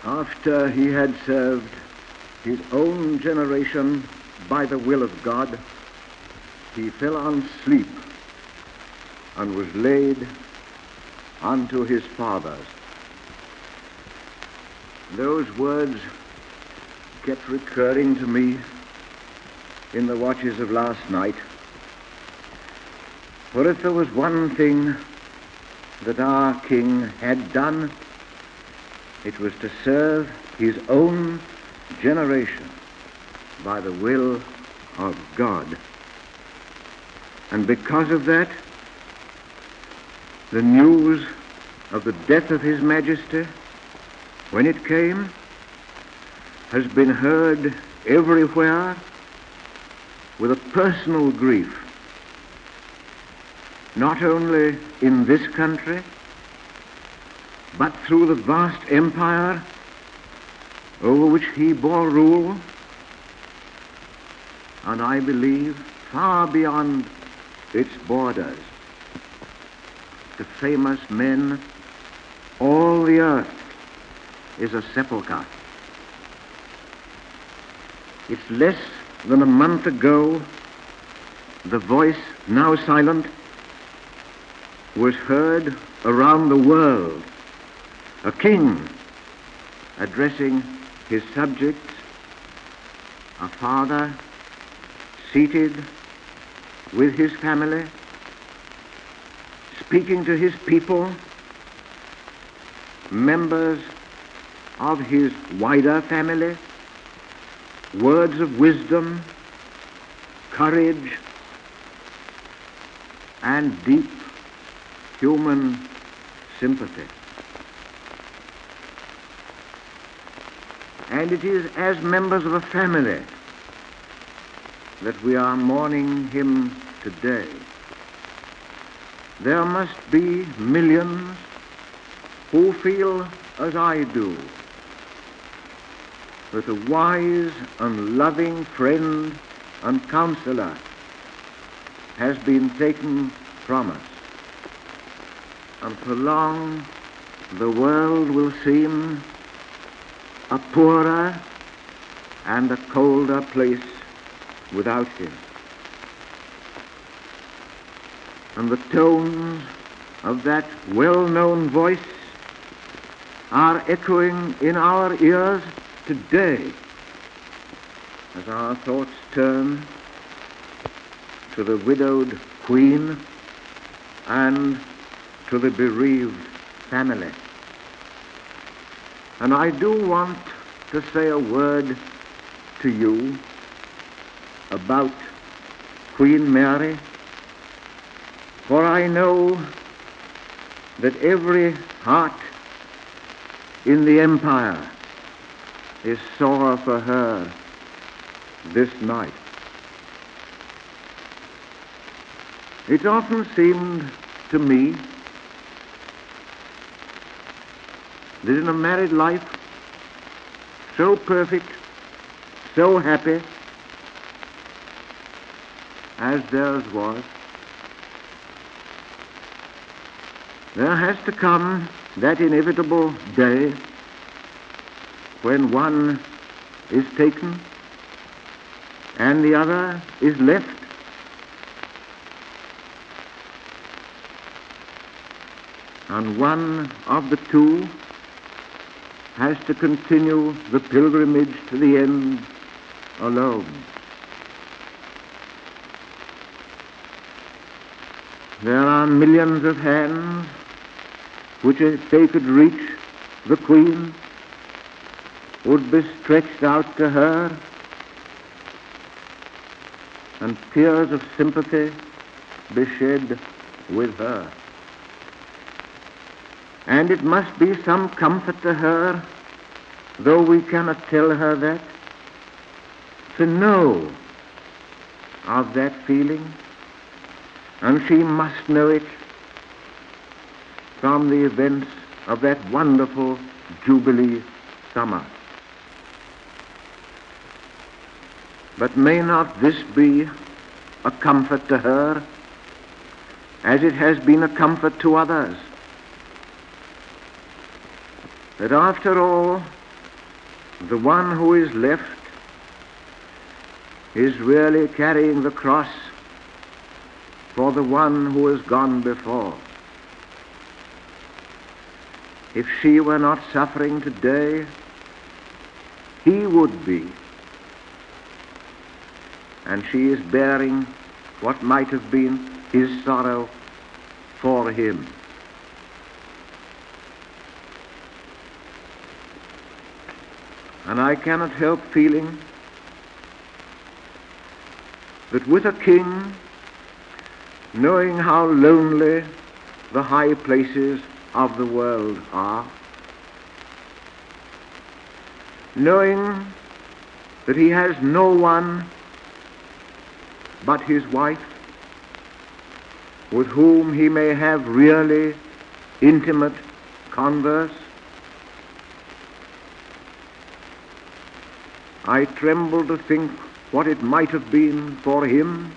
After he had served his own generation by the will of God, he fell on sleep and was laid unto his fathers. Those words kept recurring to me in the watches of last night. For if there was one thing that our King had done, it was to serve his own generation by the will of God. And because of that, the news of the death of His Majesty, when it came, has been heard everywhere with a personal grief, not only in this country, but through the vast empire over which he bore rule, and I believe far beyond its borders. To famous men, all the earth is a sepulchre. It's less than a month ago, the voice, now silent, was heard around the world, a king addressing his subjects, a father seated with his family, speaking to his people, members of his wider family, words of wisdom, courage, and deep human sympathy. And it is as members of a family that we are mourning him today. There must be millions who feel as I do, that a wise and loving friend and counselor has been taken from us. And for long the world will seem a poorer and a colder place without him. And the tones of that well-known voice are echoing in our ears today as our thoughts turn to the widowed Queen and to the bereaved family. And I do want to say a word to you about Queen Mary, for I know that every heart in the empire is sore for her this night. It often seemed to me that in a married life so perfect, so happy as theirs was, there has to come that inevitable day when one is taken and the other is left. And one of the two has to continue the pilgrimage to the end alone. There are millions of hands which, if they could reach the Queen, would be stretched out to her, and tears of sympathy be shed with her. And it must be some comfort to her, though we cannot tell her that, to know of that feeling, and she must know it from the events of that wonderful Jubilee summer. But may not this be a comfort to her, as it has been a comfort to others, that after all the one who is left is really carrying the cross for the one who has gone before. If she were not suffering today, he would be. And she is bearing what might have been his sorrow for him. And I cannot help feeling that with a king, knowing how lonely the high places of the world are, knowing that he has no one but his wife with whom he may have really intimate converse, I tremble to think what it might have been for him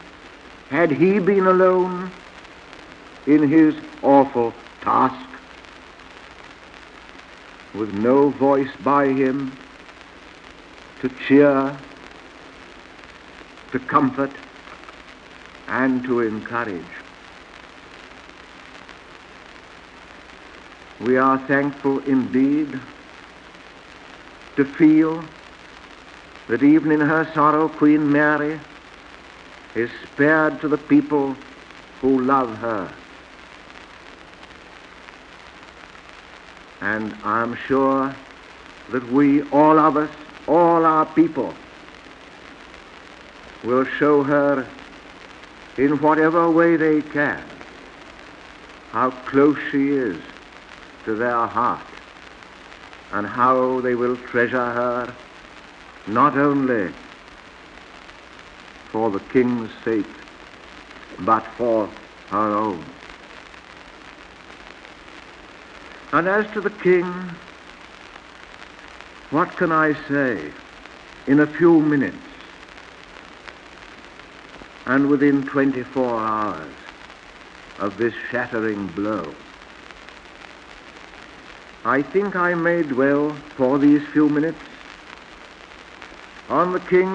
had he been alone in his awful task, with no voice by him to cheer, to comfort, and to encourage. We are thankful indeed to feel that even in her sorrow Queen Mary is spared to the people who love her. And I'm sure that we, all of us, all our people, will show her in whatever way they can how close she is to their heart, and how they will treasure her not only for the king's sake, but for her own. And as to the king, what can I say in a few minutes and within 24 hours of this shattering blow? I think I may dwell for these few minutes on the king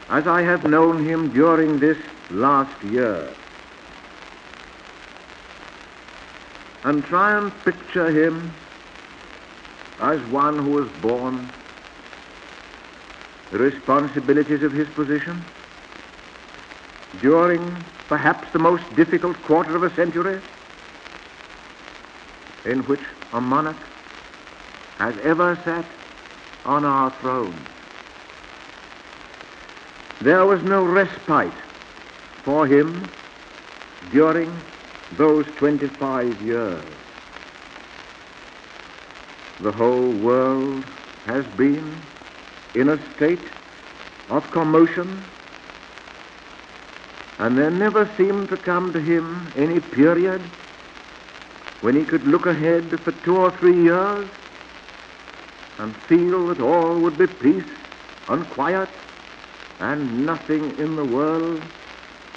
as I have known him during this last year, and try and picture him as one who has borne the responsibilities of his position during perhaps the most difficult quarter of a century in which a monarch has ever sat on our throne. There was no respite for him during those 25 years. The whole world has been in a state of commotion, and there never seemed to come to him any period when he could look ahead for 2 or 3 years and feel that all would be peace and quiet and nothing in the world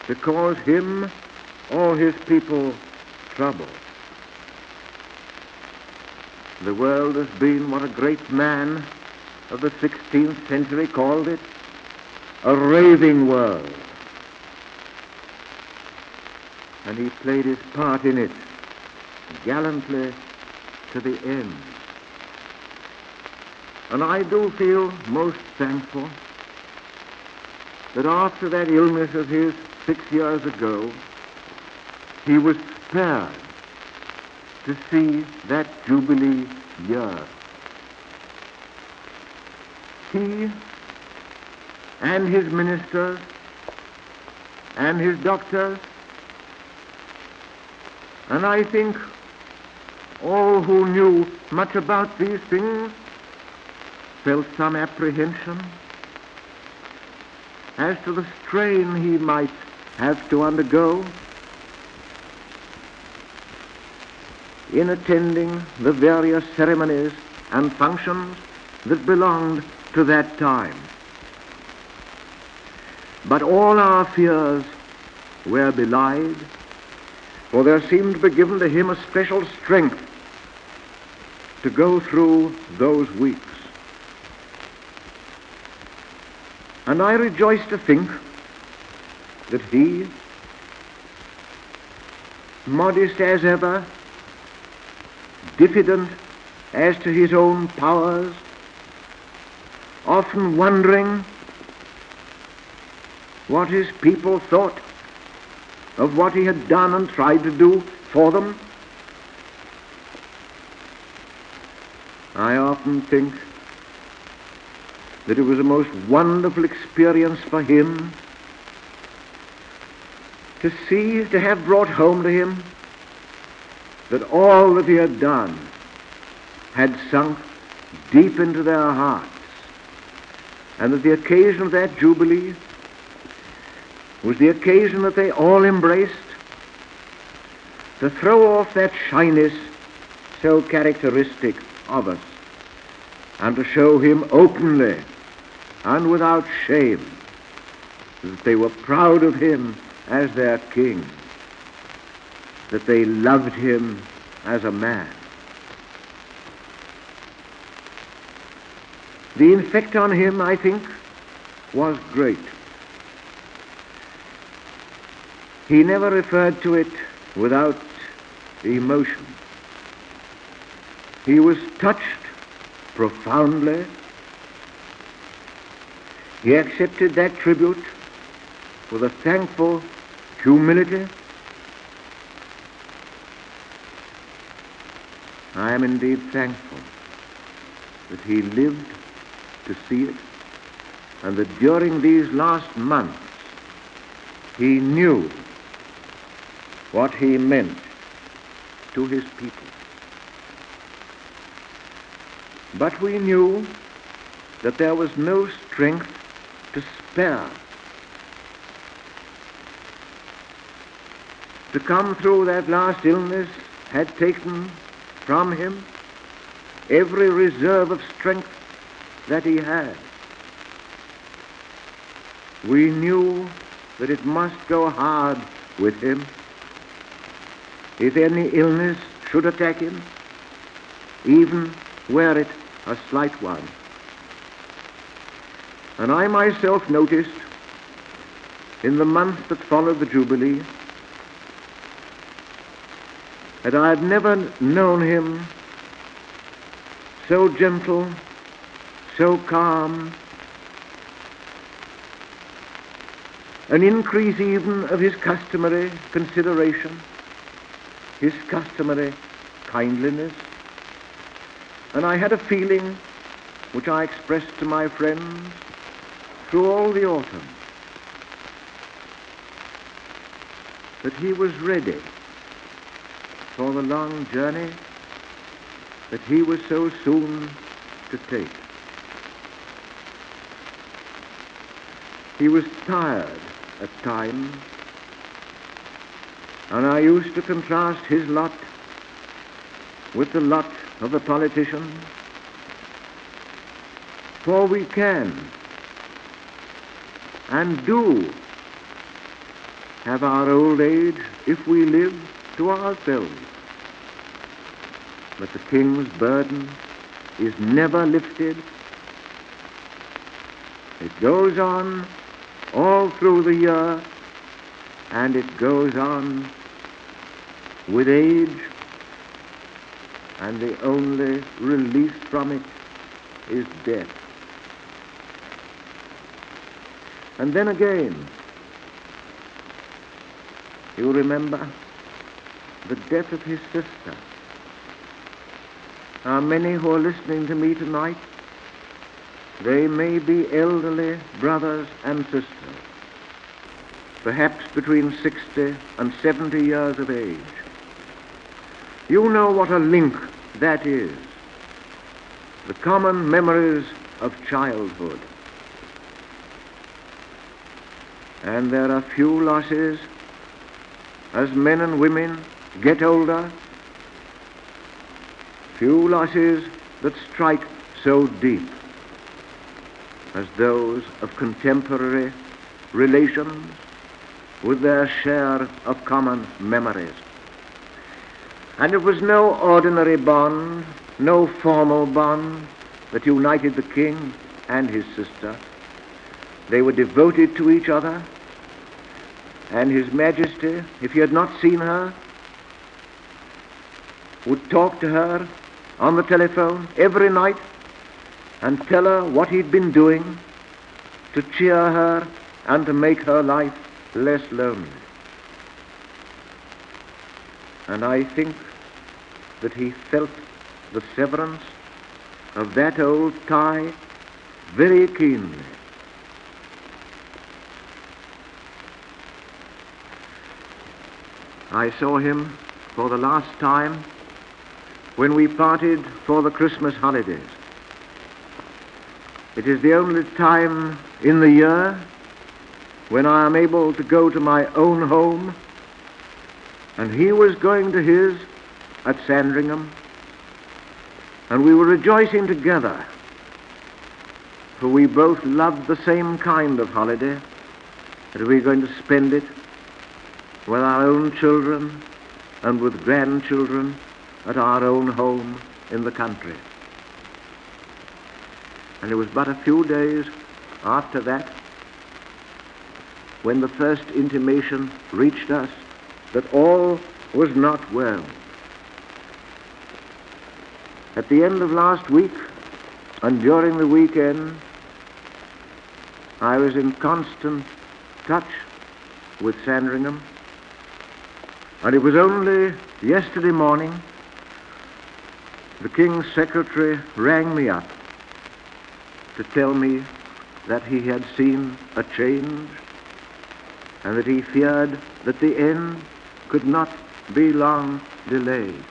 to cause him or his people trouble. The world has been what a great man of the 16th century called it, a raving world. And he played his part in it gallantly to the end. And I do feel most thankful that after that illness of his 6 years ago, he was spared to see that Jubilee year. He and his ministers and his doctors, and I think all who knew much about these things, felt some apprehension as to the strain he might have to undergo in attending the various ceremonies and functions that belonged to that time. But all our fears were belied, for there seemed to be given to him a special strength to go through those weeks. And I rejoice to think that he, modest as ever, diffident as to his own powers, often wondering what his people thought of what he had done and tried to do for them, I often think that it was a most wonderful experience for him to have brought home to him that all that he had done had sunk deep into their hearts, and that the occasion of that jubilee was the occasion that they all embraced to throw off that shyness so characteristic of us, and to show him openly and without shame that they were proud of him as their king, that they loved him as a man. The effect on him, I think, was great. He never referred to it without emotion. He was touched profoundly. He accepted that tribute with a thankful humility. I am indeed thankful that he lived to see it, and that during these last months he knew what he meant to his people. But we knew that there was no strength to spare. To come through that last illness had taken from him every reserve of strength that he had. We knew that it must go hard with him if any illness should attack him, even were it a slight one. And I myself noticed in the month that followed the Jubilee that I had never known him so gentle, so calm, an increase even of his customary consideration, his customary kindliness. And I had a feeling, which I expressed to my friends through all the autumn, that he was ready for the long journey that he was so soon to take. He was tired at times, and I used to contrast his lot with the lot of the politicians, for we can and do have our old age if we live to ourselves. But the king's burden is never lifted. It goes on all through the year, and it goes on with age, and the only release from it is death. And then again, you remember the death of his sister. How many who are listening to me tonight, they may be elderly brothers and sisters, perhaps between 60 and 70 years of age. You know what a link that is, the common memories of childhood. And there are few losses as men and women get older, few losses that strike so deep as those of contemporary relations with their share of common memories. And it was no ordinary bond, no formal bond that united the king and his sister, They were devoted to each other, and His Majesty, if he had not seen her, would talk to her on the telephone every night and tell her what he'd been doing to cheer her and to make her life less lonely. And I think that he felt the severance of that old tie very keenly. I saw him for the last time when we parted for the Christmas holidays. It is the only time in the year when I am able to go to my own home, and he was going to his at Sandringham, and we were rejoicing together, for we both loved the same kind of holiday, that we were going to spend it with our own children and with grandchildren at our own home in the country. And it was but a few days after that when the first intimation reached us that all was not well. At the end of last week and during the weekend, I was in constant touch with Sandringham, and it was only yesterday morning the King's Secretary rang me up to tell me that he had seen a change and that he feared that the end could not be long delayed.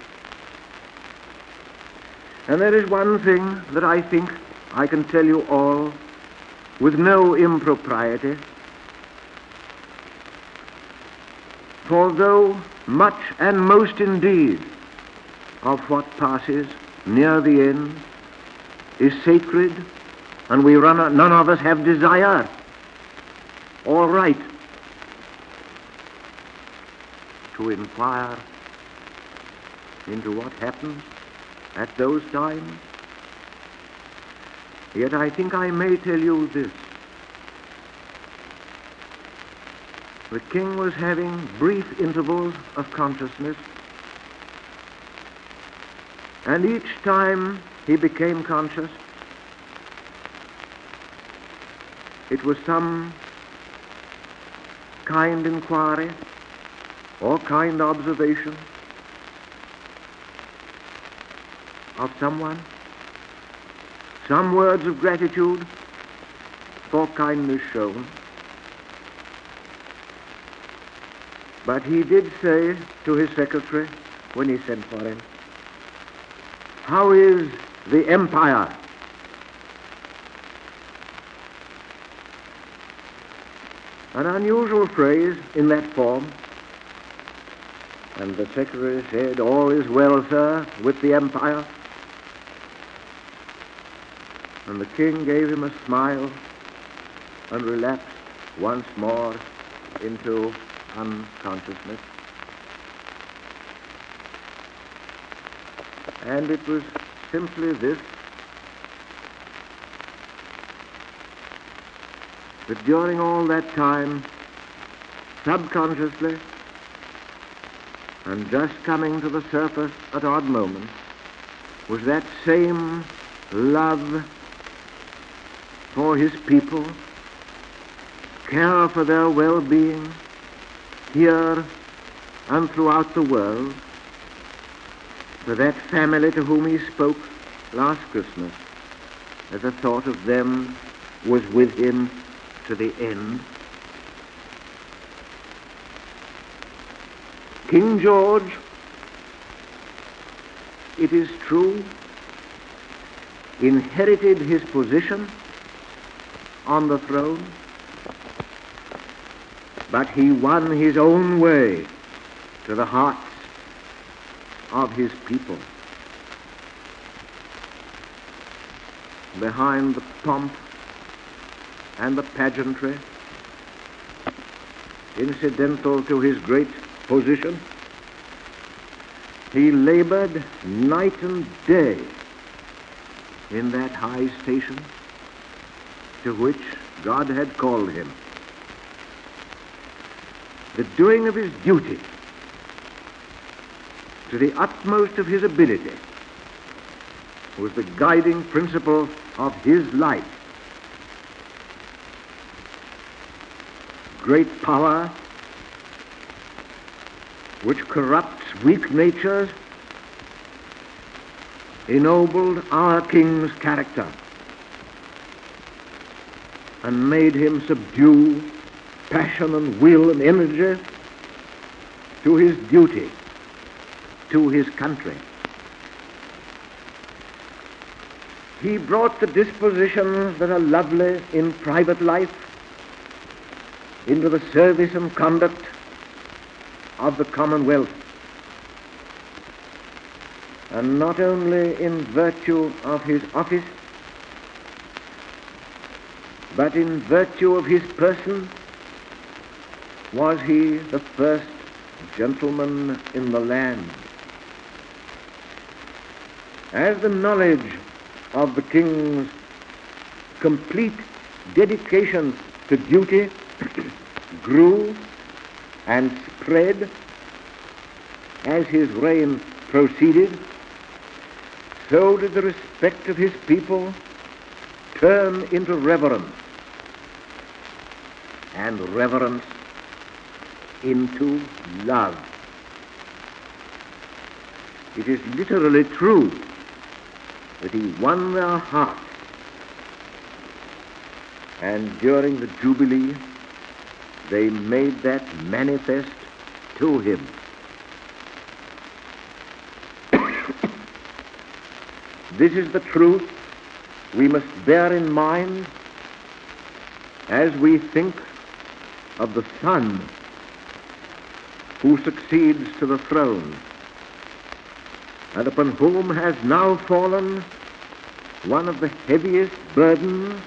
And there is one thing that I think I can tell you all with no impropriety. For though much and most indeed of what passes near the end is sacred, and none of us have desire or right to inquire into what happens at those times, yet I think I may tell you this. The King was having brief intervals of consciousness, and each time he became conscious, it was some kind inquiry or kind observation of someone, some words of gratitude for kindness shown. But he did say to his secretary when he sent for him, "How is the empire?" An unusual phrase in that form. And the secretary said, "All is well, sir, with the empire." And the King gave him a smile and relapsed once more into unconsciousness. And it was simply this, that during all that time, subconsciously, and just coming to the surface at odd moments, was that same love for his people, care for their well-being here and throughout the world, for that family to whom he spoke last Christmas, as the thought of them was with him to the end. King George, it is true, inherited his position on the throne, but he won his own way to the hearts of his people. Behind the pomp and the pageantry incidental to his great position, he labored night and day in that high station to which God had called him. The doing of his duty to the utmost of his ability was the guiding principle of his life. Great power, which corrupts weak natures, ennobled our king's character and made him subdue passion and will and energy to his duty, to his country. He brought the dispositions that are lovely in private life into the service and conduct of the Commonwealth, and not only in virtue of his office, but in virtue of his person was he the first gentleman in the land. As the knowledge of the king's complete dedication to duty grew and spread as his reign proceeded, so did the respect of his people turn into reverence, and reverence into love. It is literally true that he won their hearts, and during the Jubilee they made that manifest to him. This is the truth we must bear in mind as we think of the son who succeeds to the throne, and upon whom has now fallen one of the heaviest burdens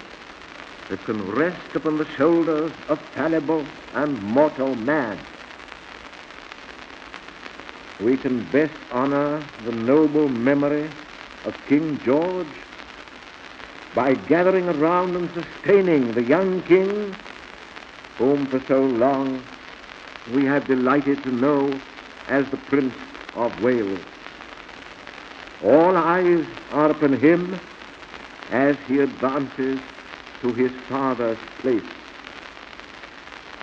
that can rest upon the shoulders of fallible and mortal man. We can best honor the noble memory of King George by gathering around and sustaining the young king whom for so long we have delighted to know as the Prince of Wales. All eyes are upon him as he advances to his father's place.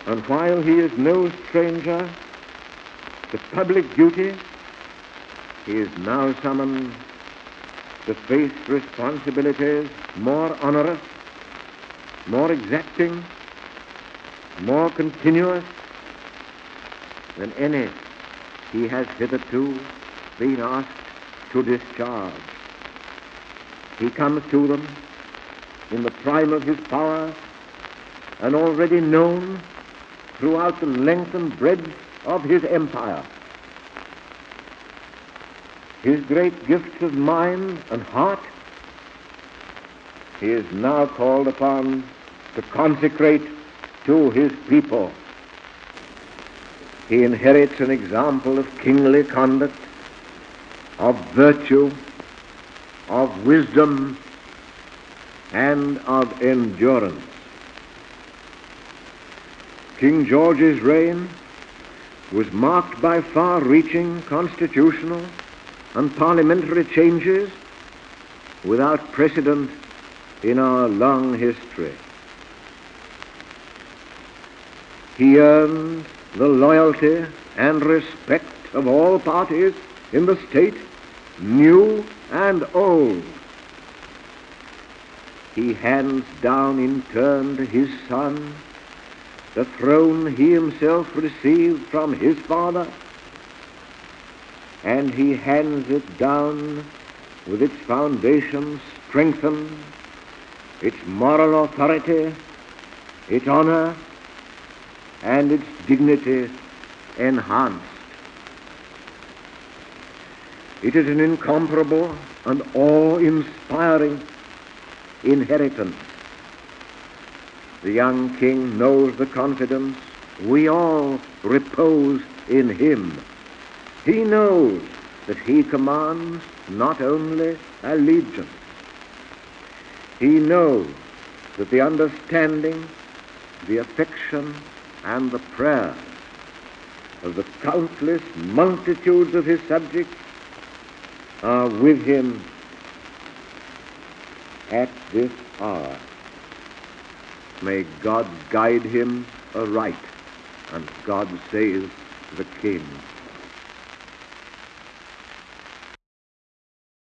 And while he is no stranger to public duty, he is now summoned to face responsibilities more onerous, more exacting, more continuous than any he has hitherto been asked to discharge. He comes to them in the prime of his power and already known throughout the length and breadth of his empire. His great gifts of mind and heart he is now called upon to consecrate to his people. He inherits an example of kingly conduct, of virtue, of wisdom, and of endurance. King George's reign was marked by far-reaching constitutional and parliamentary changes without precedent in our long history. He earned the loyalty and respect of all parties in the state, new and old. He hands down in turn to his son the throne he himself received from his father, and he hands it down with its foundations strengthened, its moral authority, its honor, and its dignity enhanced. It is an incomparable and awe-inspiring inheritance. The young king knows the confidence we all repose in him. He knows that he commands not only allegiance. He knows that the understanding, the affection, and the prayers of the countless multitudes of his subjects are with him at this hour. May God guide him aright, and God save the King.